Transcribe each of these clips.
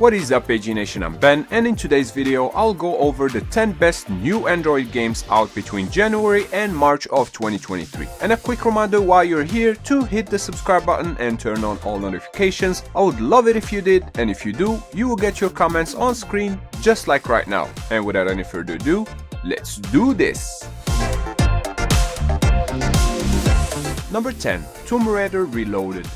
What is up, AG Nation? I'm Ben, and in today's video I'll go over the 10 best new Android games out between January and March of 2023. And a quick reminder while you're here to hit the subscribe button and turn on all notifications. I would love it if you did, and if you do, you will get your comments on screen just like right now. And without any further ado, let's do this! Number 10. Tomb Raider Reloaded.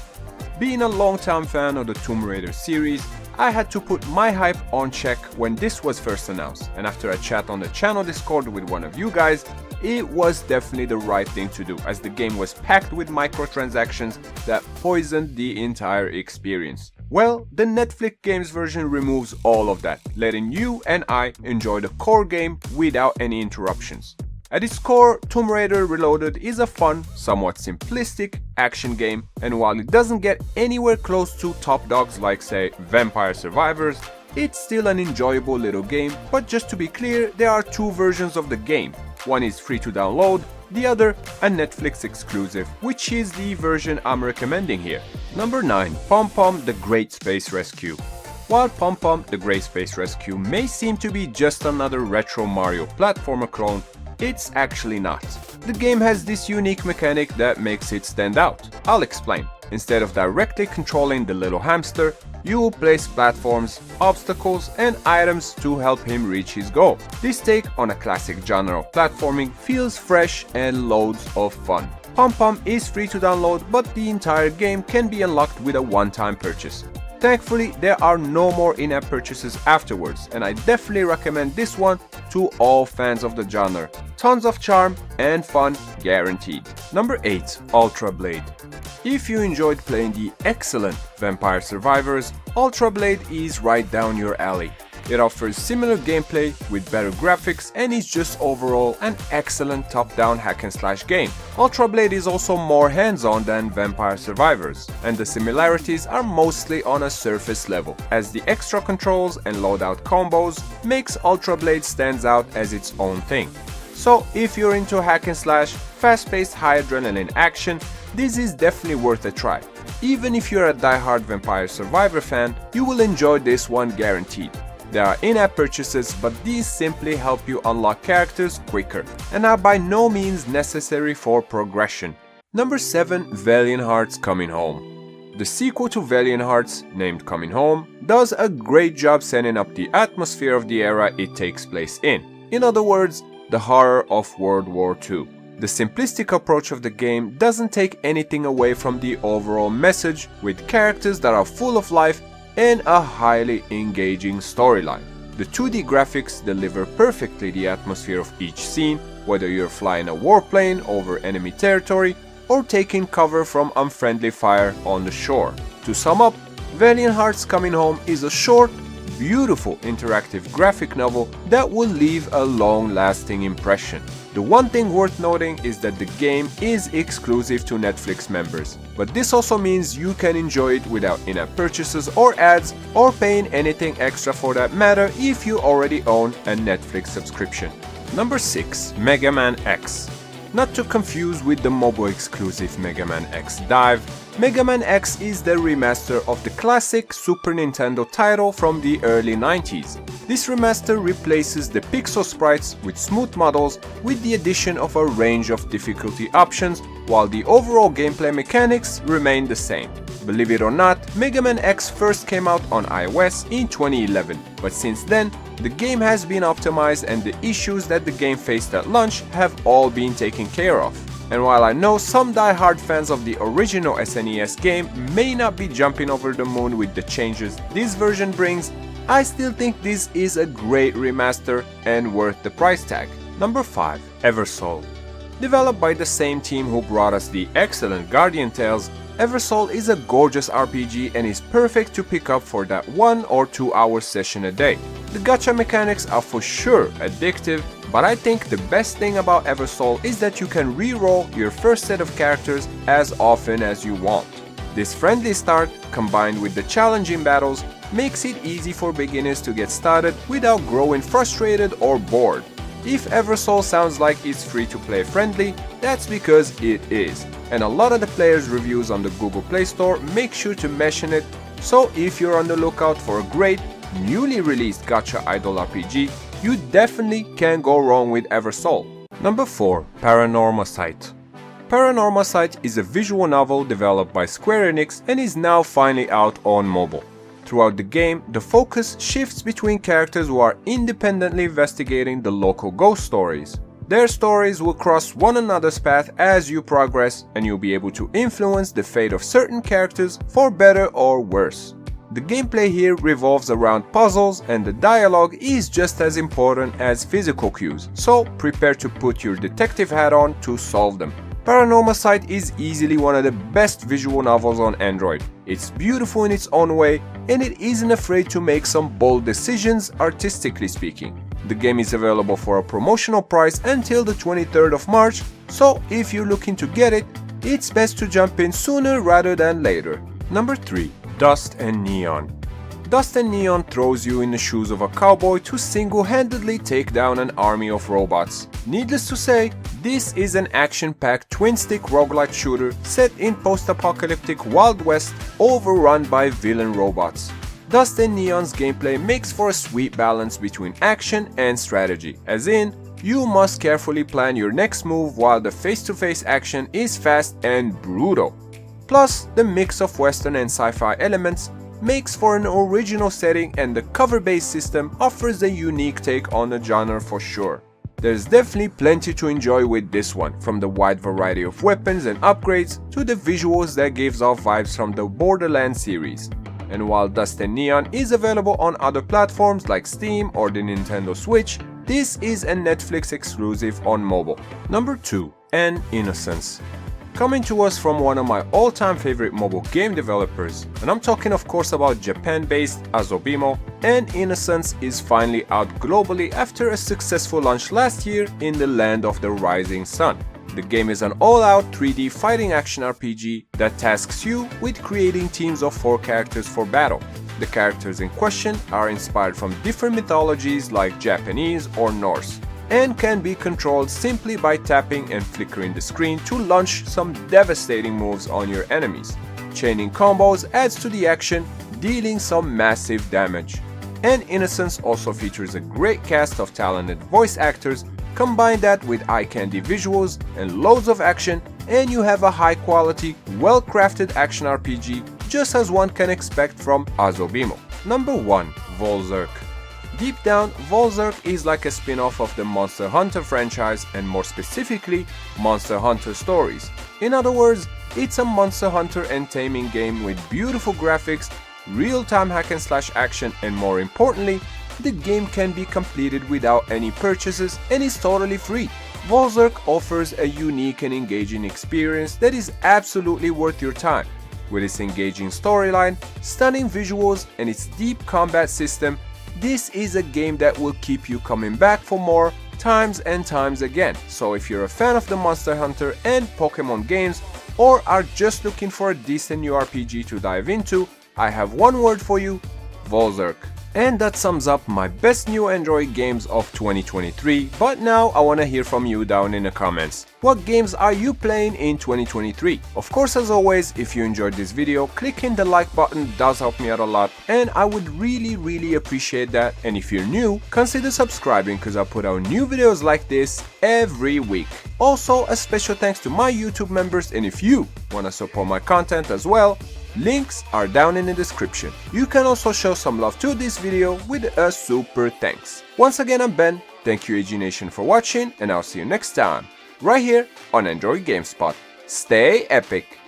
Being a long-time fan of the Tomb Raider series, I had to put my hype on check when this was first announced, and after a chat on the channel Discord with one of you guys, it was definitely the right thing to do, as the game was packed with microtransactions that poisoned the entire experience. Well, the Netflix games version removes all of that, letting you and I enjoy the core game without any interruptions. At its core, Tomb Raider Reloaded is a fun, somewhat simplistic action game, and while it doesn't get anywhere close to top dogs like, say, Vampire Survivors, it's still an enjoyable little game. But just to be clear, there are two versions of the game. One is free to download, the other a Netflix exclusive, which is the version I'm recommending here. Number 9. Pom Pom The Great Space Rescue. While Pom Pom The Great Space Rescue may seem to be just another retro Mario platformer clone, it's actually not. The game has this unique mechanic that makes it stand out. I'll explain. Instead of directly controlling the little hamster, you will place platforms, obstacles, and items to help him reach his goal. This take on a classic genre of platforming feels fresh and loads of fun. Pom Pom is free to download, but the entire game can be unlocked with a one-time purchase. Thankfully, there are no more in-app purchases afterwards, and I definitely recommend this one to all fans of the genre. Tons of charm and fun guaranteed. Number 8. Ultra Blade. If you enjoyed playing the excellent Vampire Survivors, Ultra Blade is right down your alley. It offers similar gameplay with better graphics and is just overall an excellent top-down hack-and-slash game. Ultra Blade is also more hands-on than Vampire Survivors, and the similarities are mostly on a surface level, as the extra controls and loadout combos makes Ultra Blade stands out as its own thing. So if you're into hack-and-slash, fast-paced high-adrenaline action, this is definitely worth a try. Even if you're a die-hard Vampire Survivor fan, you will enjoy this one guaranteed. There are in-app purchases, but these simply help you unlock characters quicker and are by no means necessary for progression. Number 7. Valiant Hearts Coming Home. The sequel to Valiant Hearts, named Coming Home, does a great job setting up the atmosphere of the era it takes place in. In other words, the horror of World War II. The simplistic approach of the game doesn't take anything away from the overall message, with characters that are full of life and a highly engaging storyline. The 2D graphics deliver perfectly the atmosphere of each scene, whether you're flying a warplane over enemy territory or taking cover from unfriendly fire on the shore. To sum up, Valiant Hearts Coming Home is a short, beautiful interactive graphic novel that will leave a long-lasting impression. The one thing worth noting is that the game is exclusive to Netflix members, but this also means you can enjoy it without in-app purchases or ads, or paying anything extra for that matter if you already own a Netflix subscription. Number 6. Mega Man X. Not to confuse with the mobile exclusive Mega Man X Dive, Mega Man X is the remaster of the classic Super Nintendo title from the early 90s. This remaster replaces the pixel sprites with smooth models with the addition of a range of difficulty options, while the overall gameplay mechanics remain the same. Believe it or not, Mega Man X first came out on iOS in 2011, but since then, the game has been optimized and the issues that the game faced at launch have all been taken care of. And while I know some die-hard fans of the original SNES game may not be jumping over the moon with the changes this version brings, I still think this is a great remaster and worth the price tag. Number 5. Eversoul. Developed by the same team who brought us the excellent Guardian Tales, Eversoul is a gorgeous RPG and is perfect to pick up for that 1 or 2 hour session a day. The gacha mechanics are for sure addictive, but I think the best thing about Eversoul is that you can re-roll your first set of characters as often as you want. This friendly start, combined with the challenging battles, makes it easy for beginners to get started without growing frustrated or bored. If Eversoul sounds like it's free to play friendly, that's because it is, and a lot of the players' reviews on the Google Play Store make sure to mention it, so if you're on the lookout for a great, newly released gacha idol RPG, you definitely can't go wrong with Eversoul. Number 4. Paranormal Sight. Paranormal Sight is a visual novel developed by Square Enix and is now finally out on mobile. Throughout the game, the focus shifts between characters who are independently investigating the local ghost stories. Their stories will cross one another's path as you progress, and you'll be able to influence the fate of certain characters for better or worse. The gameplay here revolves around puzzles, and the dialogue is just as important as physical cues, so prepare to put your detective hat on to solve them. Paranormal Sight is easily one of the best visual novels on Android. It's beautiful in its own way, and it isn't afraid to make some bold decisions artistically speaking. The game is available for a promotional price until the 23rd of March, so if you're looking to get it, it's best to jump in sooner rather than later. Number 3. Dust and Neon. Dust and Neon throws you in the shoes of a cowboy to single-handedly take down an army of robots. Needless to say, this is an action-packed twin-stick roguelike shooter set in post-apocalyptic Wild West overrun by villain robots. Dust and Neon's gameplay makes for a sweet balance between action and strategy, as in, you must carefully plan your next move while the face-to-face action is fast and brutal. Plus, the mix of western and sci-fi elements makes for an original setting, and the cover-based system offers a unique take on the genre for sure. There's definitely plenty to enjoy with this one, from the wide variety of weapons and upgrades to the visuals that gives off vibes from the Borderlands series. And while Dust and Neon is available on other platforms like Steam or the Nintendo Switch, this is a Netflix exclusive on mobile. Number 2. N Innocence. Coming to us from one of my all-time favorite mobile game developers, and I'm talking of course about Japan-based Asobimo, N Innocence is finally out globally after a successful launch last year in the land of the rising sun. The game is an all-out 3D fighting action RPG that tasks you with creating teams of 4 characters for battle. The characters in question are inspired from different mythologies like Japanese or Norse, and can be controlled simply by tapping and flickering the screen to launch some devastating moves on your enemies. Chaining combos adds to the action, dealing some massive damage. N Innocence also features a great cast of talented voice actors. Combine that with eye-candy visuals and loads of action, and you have a high-quality, well-crafted action RPG just as one can expect from Asobimo. Number 1. Volzerk. Deep down, Volzerk is like a spin-off of the Monster Hunter franchise, and more specifically, Monster Hunter Stories. In other words, it's a Monster Hunter and taming game with beautiful graphics, real-time hack-and-slash action, and more importantly, the game can be completed without any purchases and is totally free. Volzerk offers a unique and engaging experience that is absolutely worth your time. With its engaging storyline, stunning visuals, and its deep combat system, this is a game that will keep you coming back for more times and times again. So if you're a fan of the Monster Hunter and Pokemon games, or are just looking for a decent new RPG to dive into, I have one word for you: Volzerk. And that sums up my best new Android games of 2023, but now I wanna hear from you down in the comments. What games are you playing in 2023? Of course, as always, if you enjoyed this video, clicking the like button does help me out a lot, and I would really appreciate that. And if you're new, consider subscribing, cause I put out new videos like this every week. Also, a special thanks to my YouTube members, and if you wanna support my content as well, links are down in the description. You can also show some love to this video with a super thanks. Once again, I'm Ben, thank you AG Nation for watching, and I'll see you next time, right here on Android GameSpot. Stay epic!